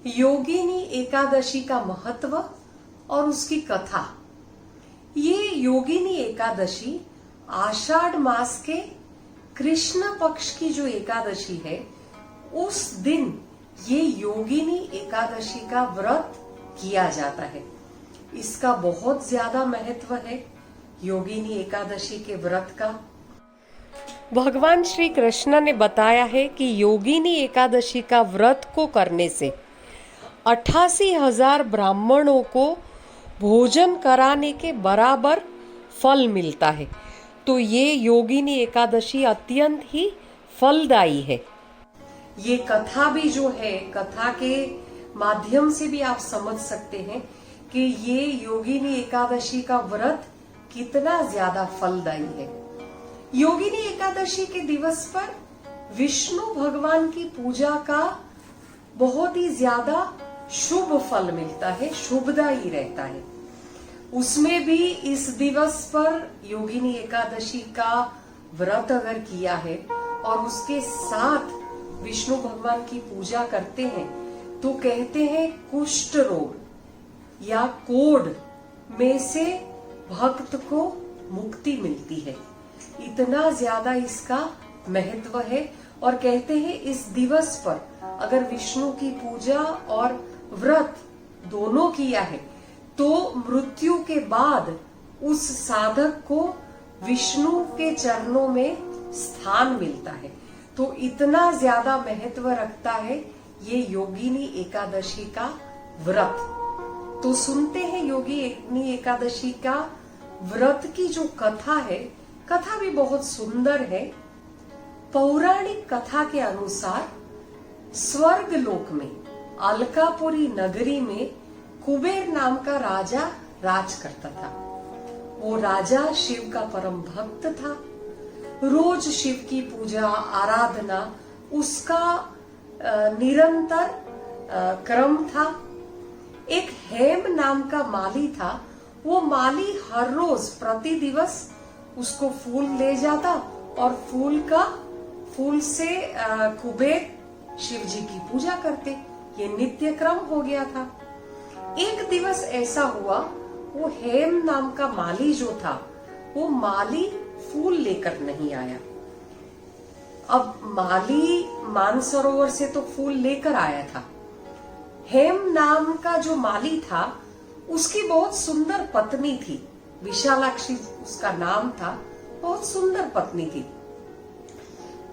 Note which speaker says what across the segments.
Speaker 1: योगिनी एकादशी का महत्व और उसकी कथा। ये योगिनी एकादशी आषाढ़ मास के कृष्ण पक्ष की जो एकादशी है, उस दिन ये योगिनी एकादशी का व्रत किया जाता है। इसका बहुत ज्यादा महत्व है योगिनी एकादशी के व्रत का। भगवान श्री कृष्ण ने बताया है कि योगिनी एकादशी का व्रत को करने से 88,000 ब्राह्मणों को भोजन कराने के बराबर फल मिलता है। तो ये योगिनी एकादशी अत्यंत ही फलदायी है। ये कथा भी जो है, कथा के माध्यम से भी आप समझ सकते हैं कि ये योगिनी एकादशी का व्रत कितना ज्यादा फलदायी है। योगिनी एकादशी के दिवस पर विष्णु भगवान की पूजा का बहुत ही ज्यादा शुभ फल मिलता है, शुभदायी रहता है। उसमें भी इस दिवस पर योगिनी एकादशी का व्रत अगर किया है और उसके साथ विष्णु भगवान की पूजा करते हैं तो कहते हैं कुष्ठ रोग या कोढ़ में से भक्त को मुक्ति मिलती है। इतना ज्यादा इसका महत्व है। और कहते हैं इस दिवस पर अगर विष्णु की पूजा और व्रत दोनों किया है तो मृत्यु के बाद उस साधक को विष्णु के चरणों में स्थान मिलता है। तो इतना ज्यादा महत्व रखता है ये योगिनी एकादशी का व्रत। तो सुनते हैं योगिनी एकादशी का व्रत की जो कथा है, कथा भी बहुत सुंदर है। पौराणिक कथा के अनुसार स्वर्ग लोक में अलकापुरी नगरी में कुबेर नाम का राजा राज करता था। वो राजा शिव का परम भक्त था। रोज शिव की पूजा आराधना उसका निरंतर क्रम था। एक हेम नाम का माली था। वो माली हर रोज प्रति दिवस उसको फूल ले जाता और फूल से कुबेर शिव जी की पूजा करते। ये नित्य क्रम हो गया था। एक दिवस ऐसा हुआ, वो हेम नाम का माली जो था, वो माली फूल लेकर नहीं आया। अब माली मानसरोवर से तो फूल लेकर आया था। हेम नाम का जो माली था, उसकी बहुत सुंदर पत्नी थी, विशालाक्षी उसका नाम था। बहुत सुंदर पत्नी थी।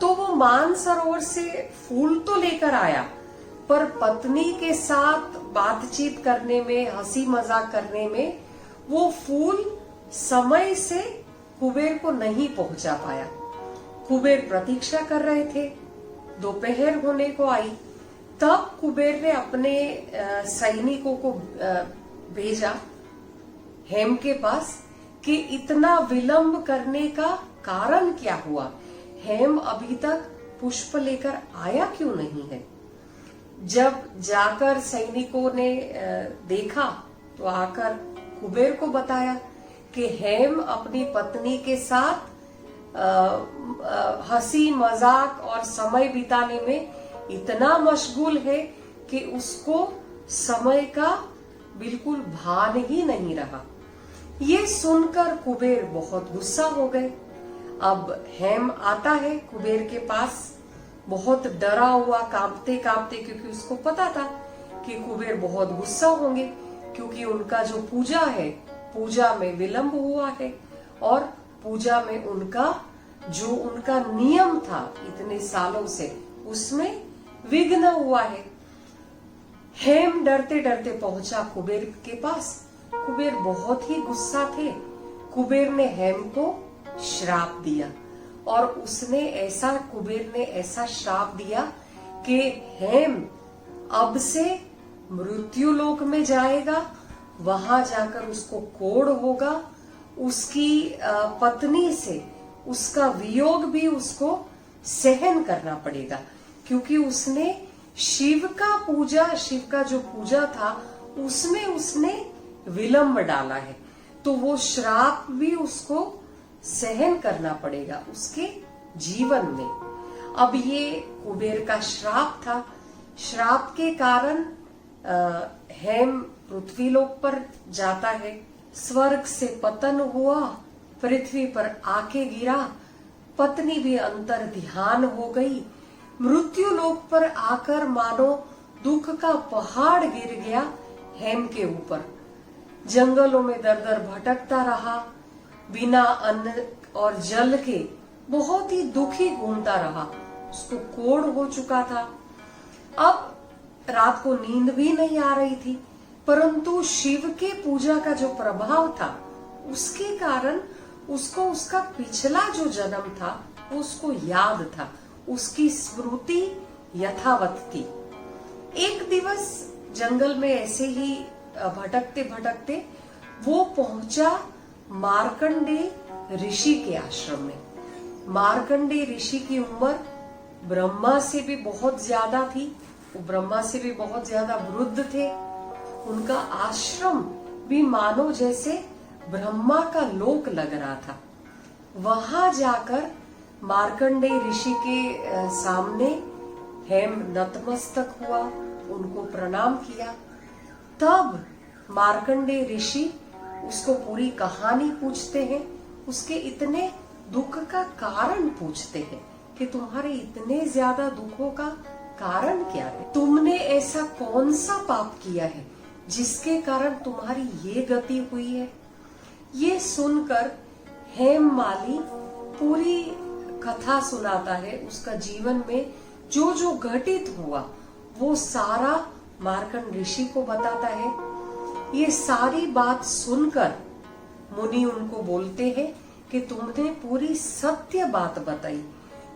Speaker 1: तो वो मानसरोवर से फूल तो लेकर आया, पर पत्नी के साथ बातचीत करने में, हंसी मजाक करने में वो फूल समय से कुबेर को नहीं पहुंचा पाया। कुबेर प्रतीक्षा कर रहे थे। दोपहर होने को आई, तब कुबेर ने अपने सैनिकों को भेजा हेम के पास कि इतना विलंब करने का कारण क्या हुआ, हेम अभी तक पुष्प लेकर आया क्यों नहीं है। जब जाकर सैनिकों ने देखा तो आकर कुबेर को बताया कि हेम अपनी पत्नी के साथ हंसी मजाक और समय बिताने में इतना मशगूल है कि उसको समय का बिल्कुल भान ही नहीं रहा। ये सुनकर कुबेर बहुत गुस्सा हो गए। अब हेम आता है कुबेर के पास, बहुत डरा हुआ, कांपते कांपते, क्योंकि उसको पता था कि कुबेर बहुत गुस्सा होंगे, क्योंकि उनका जो पूजा है, पूजा में विलंब हुआ है और पूजा में उनका नियम था इतने सालों से, उसमें विघ्न हुआ है। हेम डरते डरते पहुंचा कुबेर के पास। कुबेर बहुत ही गुस्सा थे। कुबेर ने हेम को श्राप दिया और कुबेर ने ऐसा श्राप दिया कि हेम अब से मृत्यु लोक में जाएगा, वहां जाकर उसको कोढ़ होगा, उसकी पत्नी से उसका वियोग भी उसको सहन करना पड़ेगा, क्योंकि उसने शिव का जो पूजा था उसमें उसने विलंब डाला है। तो वो श्राप भी उसको सहन करना पड़ेगा उसके जीवन में। अब ये कुबेर का श्राप था। श्राप के कारण हेम पृथ्वीलोक पर जाता है। स्वर्ग से पतन हुआ, पृथ्वी पर आके गिरा, पत्नी भी अंतर ध्यान हो गई। मृत्यु लोक पर आकर मानो दुख का पहाड़ गिर गया हेम के ऊपर। जंगलों में दर दर भटकता रहा, बिना अन्न और जल के बहुत ही दुखी घूमता रहा। उसको कोढ़ हो चुका था। अब रात को नींद भी नहीं आ रही थी, परंतु शिव के पूजा का जो प्रभाव था उसके कारण उसको उसका पिछला जो जन्म था उसको याद था, उसकी स्मृति यथावत थी। एक दिवस जंगल में ऐसे ही भटकते भटकते वो पहुंचा मार्कंडेय ऋषि के आश्रम में। मार्कंडेय ऋषि की उम्र ब्रह्मा से भी बहुत ज्यादा थी, वो ब्रह्मा से भी बहुत ज्यादा वृद्ध थे। उनका आश्रम भी मानो जैसे ब्रह्मा का लोक लग रहा था। वहां जाकर मार्कंडेय ऋषि के सामने हेम नतमस्तक हुआ, उनको प्रणाम किया। तब मार्कंडेय ऋषि उसको पूरी कहानी पूछते हैं, उसके इतने दुख का कारण पूछते हैं कि तुम्हारे इतने ज्यादा दुखों का कारण क्या है, तुमने ऐसा कौन सा पाप किया है जिसके कारण तुम्हारी ये गति हुई है। ये सुनकर हेम माली पूरी कथा सुनाता है। उसका जीवन में जो जो घटित हुआ वो सारा मार्कंड ऋषि को बताता है। ये सारी बात सुनकर मुनि उनको बोलते हैं कि तुमने पूरी सत्य बात बताई,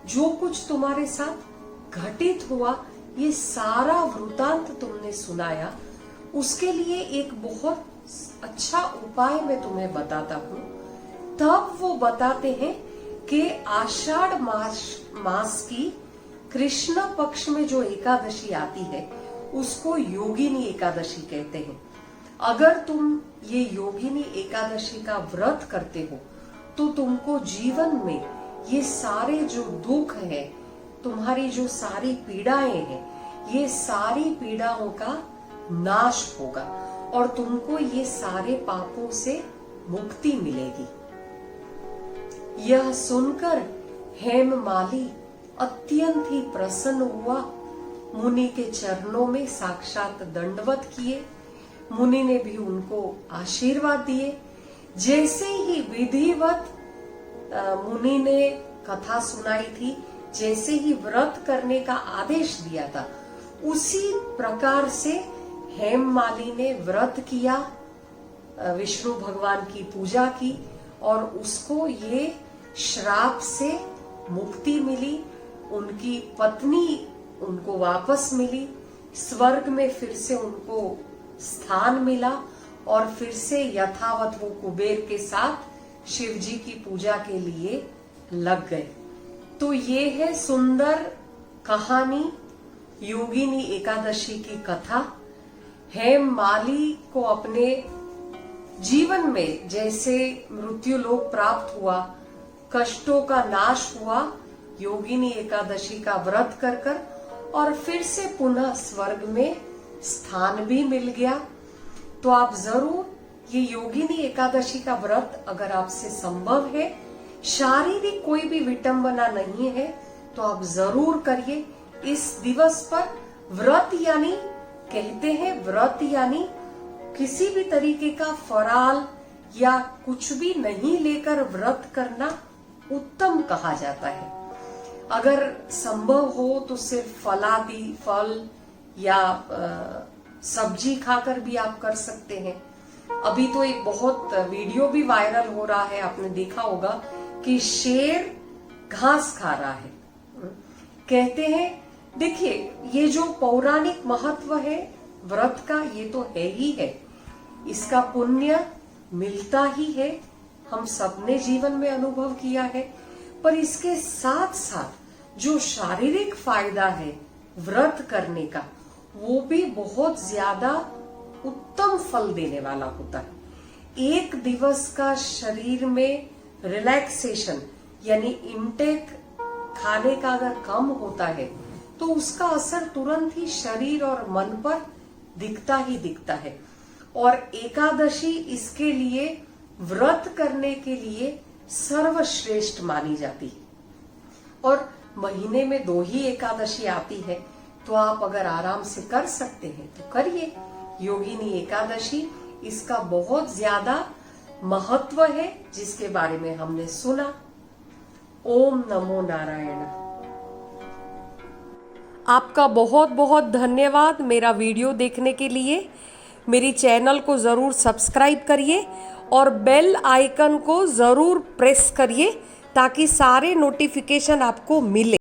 Speaker 1: जो कुछ तुम्हारे साथ घटित हुआ ये सारा वृतांत तुमने सुनाया, उसके लिए एक बहुत अच्छा उपाय मैं तुम्हें बताता हूँ। तब वो बताते हैं कि आषाढ़ मास की कृष्ण पक्ष में जो एकादशी आती है उसको योगिनी एकादशी कहते हैं। अगर तुम ये योगिनी एकादशी का व्रत करते हो तो तुमको जीवन में ये सारे जो दुख है, तुम्हारी जो सारी पीड़ाएं हैं, ये सारी पीड़ाओं का नाश होगा और तुमको ये सारे पापों से मुक्ति मिलेगी। यह सुनकर हेम माली अत्यंत ही प्रसन्न हुआ, मुनि के चरणों में साक्षात दंडवत किए। मुनि ने भी उनको आशीर्वाद दिए। जैसे ही विधिवत मुनि ने कथा सुनाई थी, जैसे ही व्रत करने का आदेश दिया था, उसी प्रकार से हेम माली ने व्रत किया, विष्णु भगवान की पूजा की और उसको ये श्राप से मुक्ति मिली। उनकी पत्नी उनको वापस मिली, स्वर्ग में फिर से उनको स्थान मिला और फिर से यथावत वो कुबेर के साथ शिव जी की पूजा के लिए लग गए। तो ये है सुंदर कहानी योगिनी एकादशी की कथा। हेम माली को अपने जीवन में जैसे मृत्यु लोक प्राप्त हुआ, कष्टों का नाश हुआ योगिनी एकादशी का व्रत कर कर, और फिर से पुनः स्वर्ग में स्थान भी मिल गया। तो आप जरूर ये योगिनी एकादशी का व्रत अगर आपसे संभव है, शारीरिक कोई भी विटंबना नहीं है, तो आप जरूर करिए। इस दिवस पर व्रत यानी कहते हैं, व्रत यानी किसी भी तरीके का फराल या कुछ भी नहीं लेकर व्रत करना उत्तम कहा जाता है। अगर संभव हो तो सिर्फ फलादि फल या सब्जी खाकर भी आप कर सकते हैं। अभी तो एक बहुत वीडियो भी वायरल हो रहा है, आपने देखा होगा कि शेर घास खा रहा है। कहते हैं, देखिए ये जो पौराणिक महत्व है व्रत का, ये तो है ही है, इसका पुण्य मिलता ही है, हम सबने जीवन में अनुभव किया है। पर इसके साथ साथ जो शारीरिक फायदा है व्रत करने का, वो भी बहुत ज्यादा उत्तम फल देने वाला होता है। एक दिवस का शरीर में रिलैक्सेशन यानी इनटेक खाने का अगर कम होता है तो उसका असर तुरंत ही शरीर और मन पर दिखता ही दिखता है। और एकादशी इसके लिए, व्रत करने के लिए सर्वश्रेष्ठ मानी जाती है। और महीने में 2 ही एकादशी आती है, तो आप अगर आराम से कर सकते हैं तो करिए। योगिनी एकादशी, इसका बहुत ज्यादा महत्व है जिसके बारे में हमने सुना। ओम नमो नारायण। आपका बहुत बहुत धन्यवाद मेरा वीडियो देखने के लिए। मेरी चैनल को ज़रूर सब्सक्राइब करिए और बेल आइकन को ज़रूर प्रेस करिए ताकि सारे नोटिफिकेशन आपको मिले।